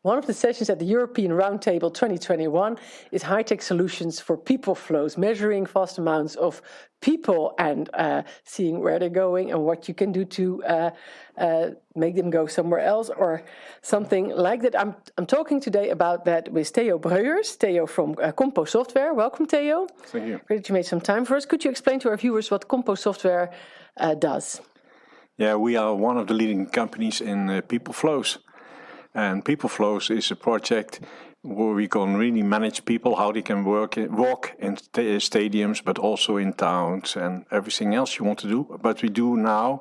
One of the sessions at the European Roundtable 2021 is high-tech solutions for people flows, measuring vast amounts of people and seeing where they're going and what you can do to make them go somewhere else or something like that. I'm talking today about that with Theo Breuers, Theo from Compo Software. Welcome, Theo. Thank you. Great that you made some time for us. Could you explain to our viewers what Compo Software does? Yeah, we are one of the leading companies in people flows. And People Flows is a project where we can really manage people, how they can walk in stadiums, but also in towns and everything else you want to do. But we do now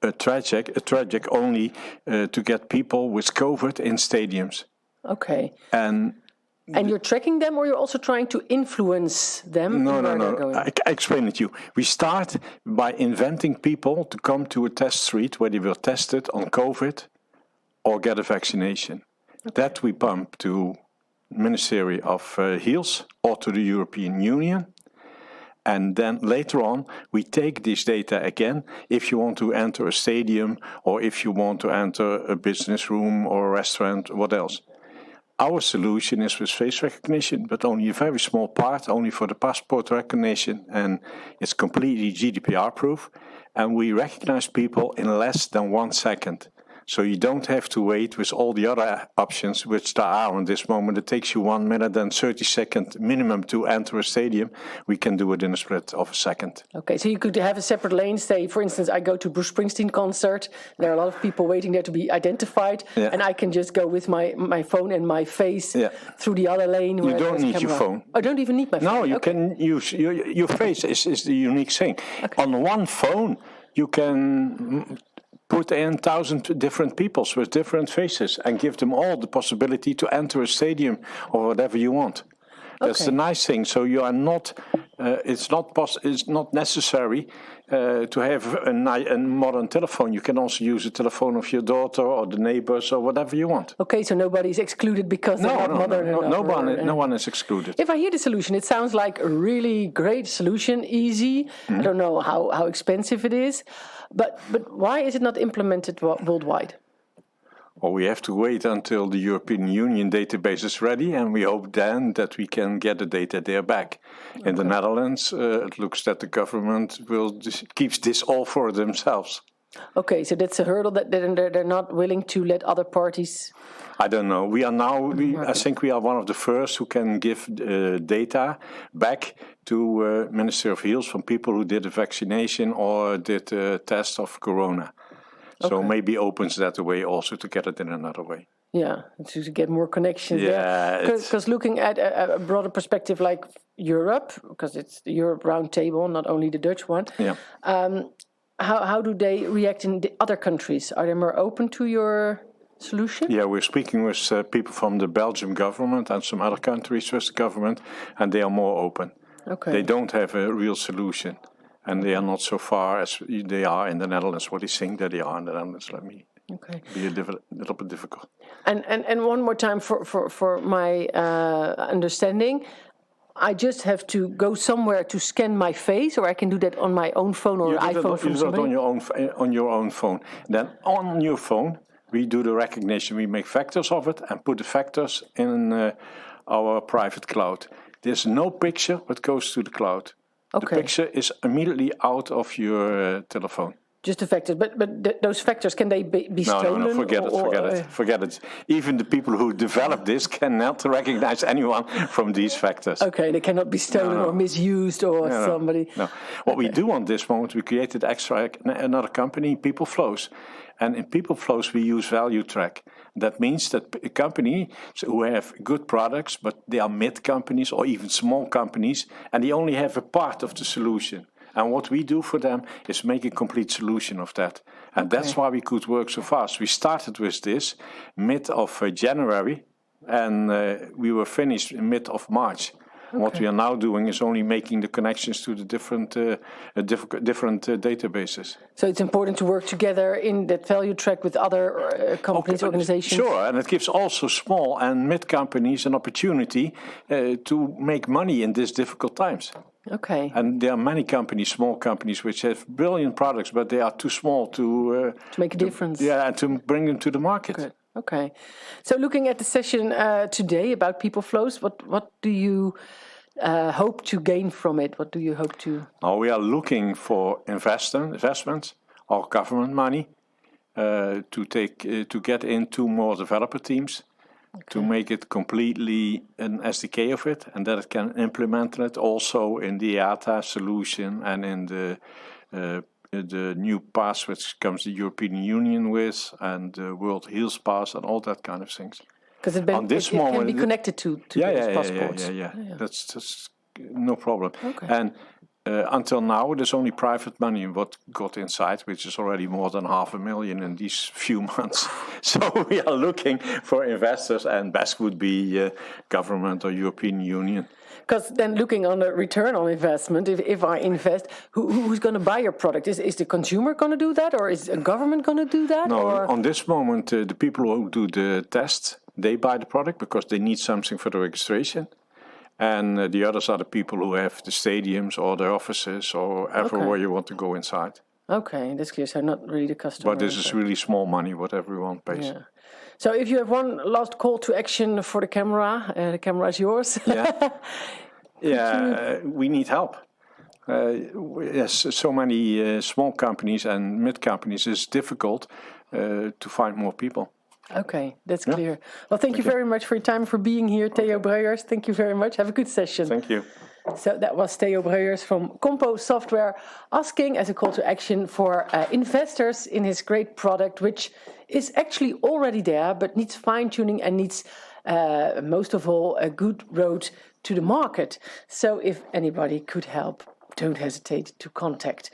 a tragic only to get people with COVID in stadiums. Okay. And you're tracking them, or you're also trying to influence them? No. I explain it to you. We start by inventing people to come to a test street where they were tested on COVID or get a vaccination. Okay. That we pump to Ministry of Health or to the European Union. And then later on, we take this data again if you want to enter a stadium or if you want to enter a business room or a restaurant, what else. Our solution is with face recognition, but only a very small part, only for the passport recognition, and it's completely GDPR-proof. And we recognize people in less than 1 second. So you don't have to wait with all the other options, which there are on this moment. It takes you 1 minute and 30 seconds minimum to enter a stadium. We can do it in a split of a second. Okay, so you could have a separate lane. Say, for instance, I go to Bruce Springsteen concert. There are a lot of people waiting there to be identified. Yeah. And I can just go with my phone and my face through the other lane. You don't need your phone. I don't even need my phone. No, you can use your face is the unique thing. Okay. On one phone, you can put in 1,000 different people with different faces and give them all the possibility to enter a stadium or whatever you want. That's the nice thing. So you are not. It's not necessary to have a modern telephone. You can also use a telephone of your daughter or the neighbors or whatever you want. Okay, so nobody's excluded because they're not modern enough. No one is excluded. If I hear the solution, it sounds like a really great solution, easy. Mm-hmm. I don't know how expensive it is, but why is it not implemented worldwide? Well, we have to wait until the European Union database is ready, and we hope then that we can get the data there back. Okay. In the Netherlands, it looks that the government keeps this all for themselves. Okay, so that's a hurdle that they're not willing to let other parties. I don't know. We are now. I think we are one of the first who can give data back to Ministry of Health from people who did a vaccination or did a test of corona. So maybe opens that way also to get it in another way. Yeah, to get more connections. Yeah, because looking at a broader perspective like Europe, because it's the Europe Roundtable, not only the Dutch one. Yeah. How do they react in the other countries? Are they more open to your solution? Yeah, we're speaking with people from the Belgian government and some other countries with the government, and they are more open. Okay. They don't have a real solution. And they are not so far as they are in the Netherlands, what they think that they are in the Netherlands. Let me be a little bit difficult. And one more time for my understanding, I just have to go somewhere to scan my face, or I can do that on my own phone or iPhone from somebody? You do it on your own phone. Then on your phone, we do the recognition. We make vectors of it and put the vectors in our private cloud. There's no picture that goes to the cloud. Okay. The picture is immediately out of your telephone. Just the vectors, but those vectors, can they be stolen? No, forget it. Even the people who developed this cannot recognize anyone from these vectors. Okay, they cannot be stolen or misused or somebody. No. What we do on this moment, we created another company, People Flows. And in People Flows, we use ValueTrack. That means that companies who have good products, but they are mid companies or even small companies, and they only have a part of the solution. And what we do for them is make a complete solution of that. And that's why we could work so fast. We started with this mid of January, and we were finished in mid of March. Okay. What we are now doing is only making the connections to the different databases. So it's important to work together in that ValueTrack with other companies, organizations? Sure, and it gives also small and mid companies an opportunity to make money in these difficult times. Okay. And there are many companies, small companies, which have brilliant products, but they are too small to make a difference. Yeah, and to bring them to the market. Okay. Okay. So looking at the session today about people flows, what do you hope to gain from it? What do you hope to? Now we are looking for investments or government money to get into more developer teams, to make it completely an SDK of it, and that it can implement it also in the IATA solution and in the new pass which comes the European Union with, and the World Health Pass and all that kind of things. Because it can be connected to those passports. Yeah. That's no problem. Okay. And until now, there's only private money what got inside, which is already more than 500,000 in these few months. So we are looking for investors, and best would be government or European Union. Because then looking on the return on investment, if I invest, who's going to buy your product? Is the consumer going to do that, or is a government going to do that? No, or? On this moment, the people who do the tests, they buy the product because they need something for the registration. And the others are the people who have the stadiums or the offices or everywhere you want to go inside. Okay, that's clear. So not really the customer. But this is really small money, what everyone pays. Yeah. So if you have one last call to action for the camera is yours. Yeah, we need help. Yes, so many small companies and mid companies, it's difficult to find more people. Okay, that's clear. Well, thank you very much for your time, for being here, Theo Breuers. Thank you very much. Have a good session. Thank you. So that was Theo Breuers from Compo Software asking as a call to action for investors in his great product, which is actually already there, but needs fine-tuning and needs, most of all, a good road to the market. So if anybody could help, don't hesitate to contact.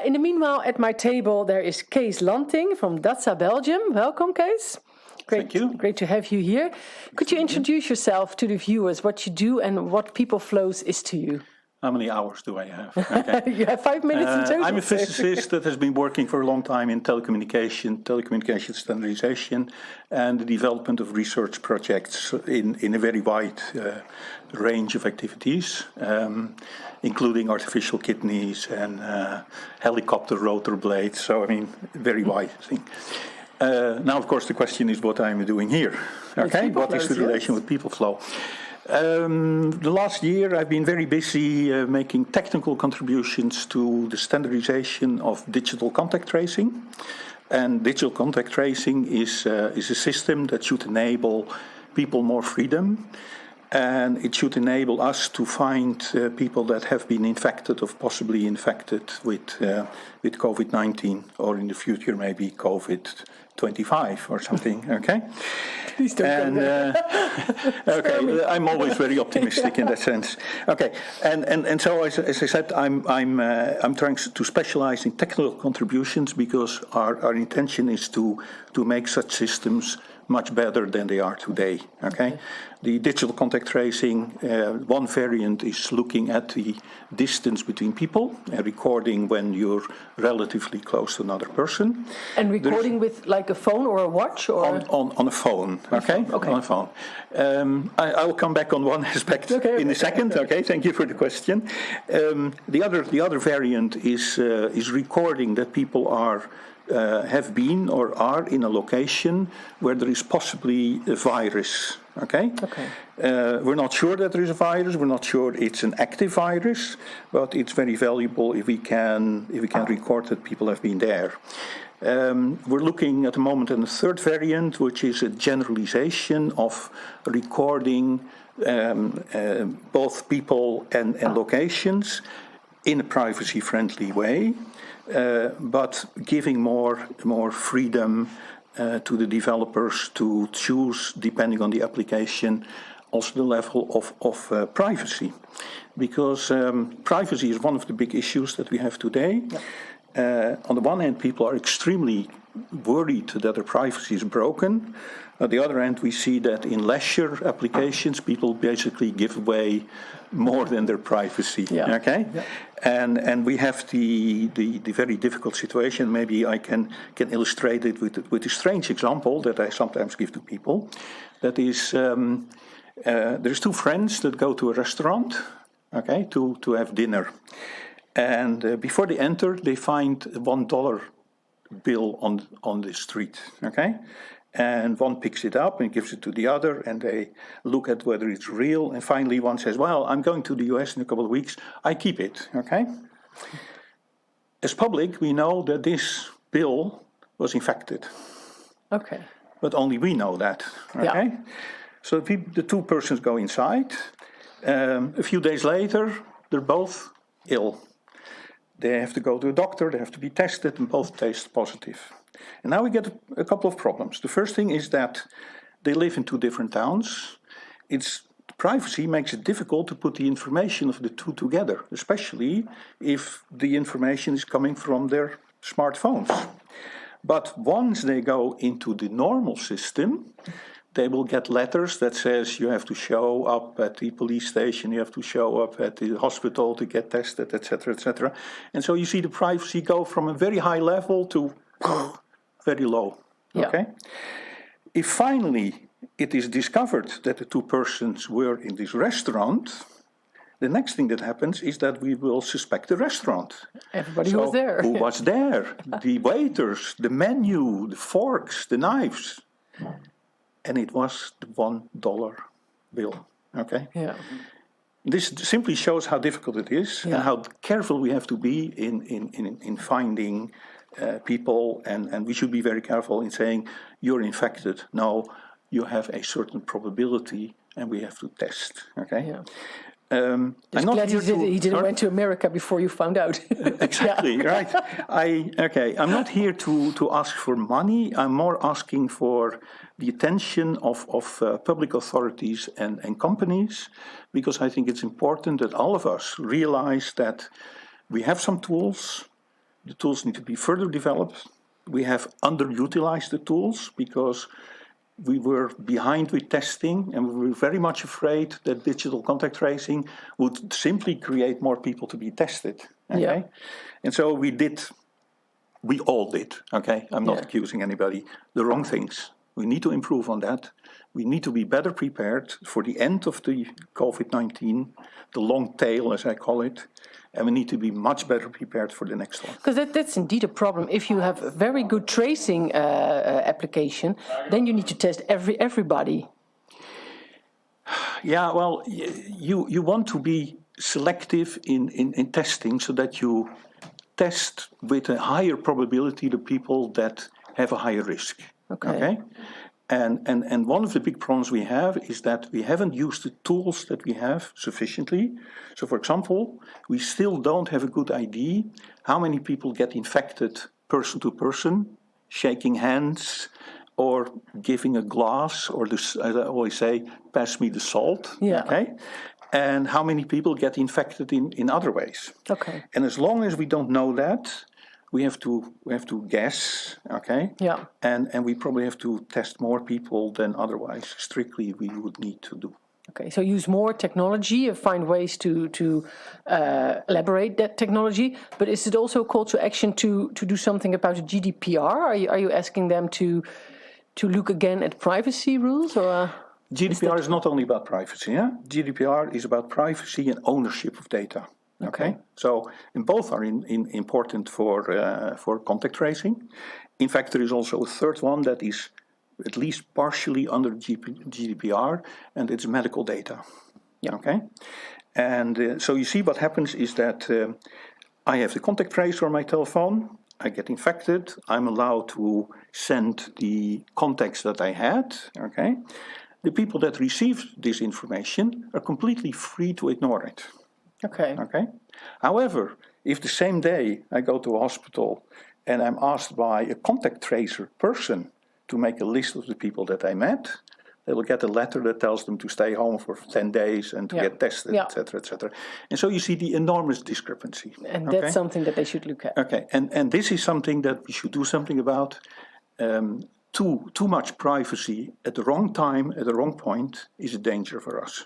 In the meanwhile, at my table, there is Kees Lanting from Datsa Belgium. Welcome, Kees. Thank you. Great to have you here. Could you introduce yourself to the viewers, what you do and what People Flows is to you? How many hours do I have? Okay. You have 5 minutes in total. I'm a physicist that has been working for a long time in telecommunication standardization, and the development of research projects in a very wide range of activities, including artificial kidneys and helicopter rotor blades. So, I mean, very wide thing. Now, of course, the question is what I'm doing here. Okay, what is the relation with people flow? The last year I've been very busy making technical contributions to the standardization of digital contact tracing. And digital contact tracing is a system that should enable people more freedom. And it should enable us to find people that have been infected or possibly infected with COVID-19, or in the future maybe COVID-25 or something, okay? Please don't go there. Okay, I'm always very optimistic in that sense. Okay, and so as I said, I'm trying to specialize in technical contributions because our intention is to make such systems much better than they are today, okay? The digital contact tracing, one variant is looking at the distance between people and recording when you're relatively close to another person. And recording with like a phone or a watch? Or? On a phone, okay? On a phone. I will come back on one aspect in a second, okay? Thank you for the question. The other variant is recording that people have been or are in a location where there is possibly a virus. Okay. We're not sure that there is a virus. We're not sure it's an active virus, but it's very valuable if we can record that people have been there. We're looking at the moment at a third variant, which is a generalization of recording both people and locations in a privacy-friendly way. But giving more freedom to the developers to choose, depending on the application, also the level of privacy. Because privacy is one of the big issues that we have today. On the one hand, people are extremely worried that their privacy is broken. On the other hand, we see that in leisure applications, people basically give away more than their privacy. Okay, and we have the very difficult situation. Maybe I can illustrate it with a strange example that I sometimes give to people. That is, there's two friends that go to a restaurant, okay, to have dinner, and before they enter, they find $1 bill on the street, okay. and one picks it up and gives it to the other, and they look at whether it's real, and finally one says, well, I'm going to the US in a couple of weeks, I keep it, okay? As public, we know that this bill was infected. Okay. But only we know that, okay? Yeah. So the two persons go inside. A few days later, they're both ill. They have to go to a doctor, they have to be tested, and both test positive. And now we get a couple of problems. The first thing is that they live in two different towns. Privacy makes it difficult to put the information of the two together, especially if the information is coming from their smartphones. But once they go into the normal system, they will get letters that says you have to show up at the police station, you have to show up at the hospital to get tested, etc., etc. And so you see the privacy go from a very high level to very low. Okay? Yeah. If finally it is discovered that the two persons were in this restaurant, the next thing that happens is that we will suspect the restaurant. Everybody who was there. Who was there? The waiters, the menu, the forks, the knives. And it was the $1 bill. Okay? Yeah. This simply shows how difficult it is and how careful we have to be in finding people, and we should be very careful in saying you're infected. No, you have a certain probability, and we have to test. Okay. Yeah. I'm not glad he didn't went to America before you found out. Exactly, right. I'm not here to ask for money. I'm more asking for the attention of public authorities and companies, because I think it's important that all of us realize that we have some tools. The tools need to be further developed. We have underutilized the tools because we were behind with testing, and we were very much afraid that digital contact tracing would simply create more people to be tested. Okay? Yeah. And so we all did, okay? I'm not accusing anybody, the wrong things. We need to improve on that. We need to be better prepared for the end of the COVID-19, the long tail, as I call it, and we need to be much better prepared for the next one. Because that's indeed a problem. If you have a very good tracing application, then you need to test everybody. Yeah, well, you want to be selective in testing so that you test with a higher probability the people that have a higher risk. Okay? And one of the big problems we have is that we haven't used the tools that we have sufficiently. So, for example, we still don't have a good idea how many people get infected person to person, shaking hands, or giving a glass, or this, as I always say, pass me the salt. Yeah. Okay? And how many people get infected in other ways. Okay. And as long as we don't know that, we have to guess, okay? Yeah. And we probably have to test more people than otherwise strictly we would need to do. Okay, so use more technology and find ways to elaborate that technology. But is it also a call to action to do something about the GDPR? Are you asking them to look again at privacy rules, or? GDPR is not only about privacy. Yeah? GDPR is about privacy and ownership of data. Okay, so both are important for contact tracing. In fact, there is also a third one that is at least partially under GDPR, and it's medical data. Yeah. Okay, and so you see what happens is that I have the contact tracer on my telephone. I get infected. I'm allowed to send the contacts that I had. Okay, the people that receive this information are completely free to ignore it. Okay. However, if the same day I go to a hospital and I'm asked by a contact tracer person to make a list of the people that I met, they will get a letter that tells them to stay home for 10 days and to get tested, etc., etc. And so you see the enormous discrepancy. And that's something that they should look at. Okay, and this is something that we should do something about. Too much privacy at the wrong time, at the wrong point, is a danger for us.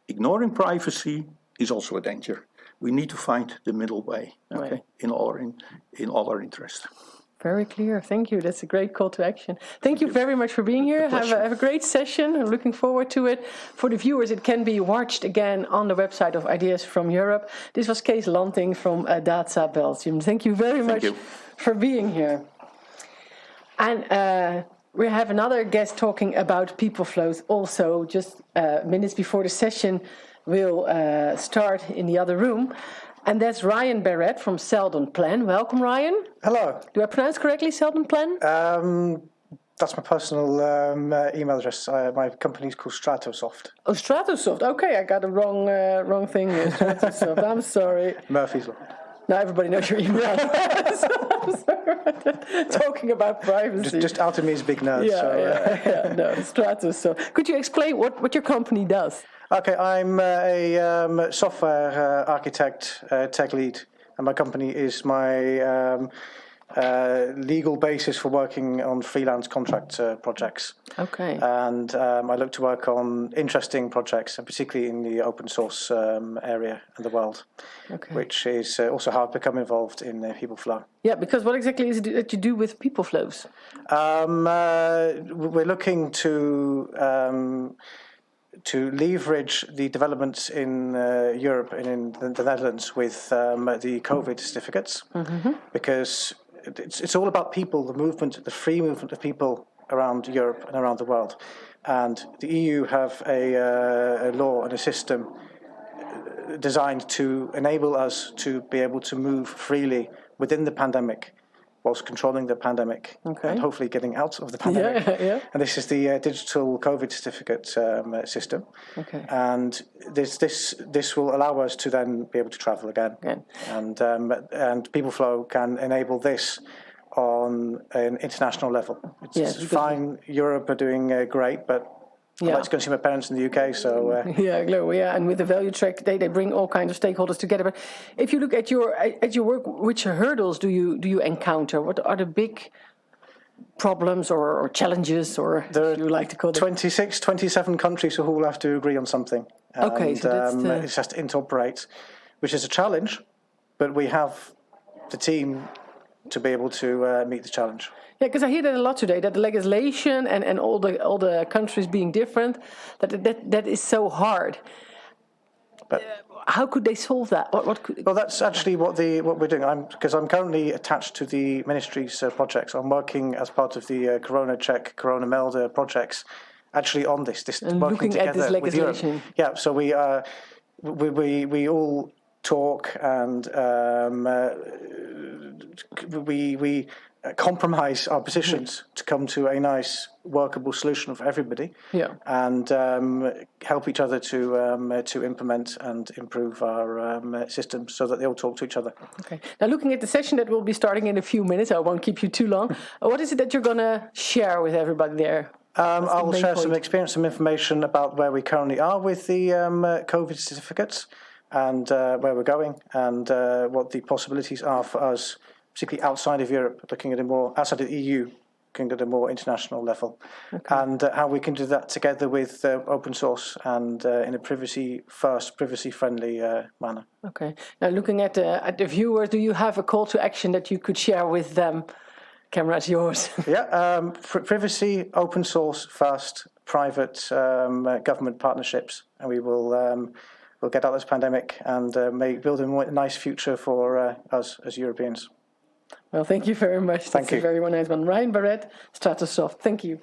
Ignoring privacy is also a danger. We need to find the middle way, okay, in all our interest. Very clear. Thank you. That's a great call to action. Thank you very much for being here. Have a great session. I'm looking forward to it. For the viewers, it can be watched again on the website of Ideas from Europe. This was Kees Lanting from Data Belgium. Thank you very much for being here. And We have another guest talking about people flows also just minutes before the session will start in the other room. And that's Ryan Barrett from Seldon Plan. Welcome, Ryan. Hello. Do I pronounce correctly, Seldon Plan? That's my personal email address. My company's called Stratosoft. Oh, Stratosoft. Okay, I got the wrong thing here. Stratosoft. I'm sorry. Murphy's Law. Now everybody knows your email. I'm sorry. Talking about privacy. Just out of me as a big nerd. No, Stratosoft. Could you explain what your company does? Okay, I'm a software architect, tech lead, and my company is my legal basis for working on freelance contract projects. Okay. And I look to work on interesting projects, and particularly in the open source area and the world, which is also how I've become involved in PeopleFlow. Yeah, because what exactly is it that you do with people flows? We're looking to leverage the developments in Europe and in the Netherlands with the COVID certificates, because it's all about people, the movement, the free movement of people around Europe and around the world. And the EU have a law and a system designed to enable us to be able to move freely within the pandemic, whilst controlling the pandemic and hopefully getting out of the pandemic. And this is the digital COVID certificate system. And this will allow us to then be able to travel again. And PeopleFlow can enable this on an international level. It's fine. Europe are doing great, but I'd like to go and see my parents in the UK, so... and with the ValueTrack, they bring all kinds of stakeholders together. But if you look at your work, which hurdles do you encounter? What are the big problems or challenges, or there you like to call them? 26, 27 countries who all have to agree on something. And, so that's it's just to interoperate, which is a challenge, but we have the team to be able to meet the challenge. Yeah, because I hear that a lot today, that the legislation and all the countries being different, that is so hard. But how could they solve that? Well, that's actually what we're doing. Because I'm currently attached to the ministry's projects. I'm working as part of the Corona Check, Corona Melder projects, actually on this and working together at this legislation. With Europe. Yeah, so we all talk and we compromise our positions to come to a nice workable solution for everybody, and help each other to implement and improve our systems so that they all talk to each other. Okay. Now, looking at the session that will be starting in a few minutes, I won't keep you too long. What is it that you're going to share with everybody there? I'll share some experience, some information about where we currently are with the COVID certificates and where we're going, and what the possibilities are for us, particularly outside of Europe, looking at outside of the EU, looking at a more international level, and how we can do that together with open source and in a privacy-friendly manner. Okay. Now, looking at the viewers, do you have a call to action that you could share with them? Camera is yours. Privacy, open source first, private government partnerships, and we will we'll get out of this pandemic and build a nice future for us as Europeans. Well, thank you very much. That's a very nice one. Ryan Barrett, Stratosoft. Thank you.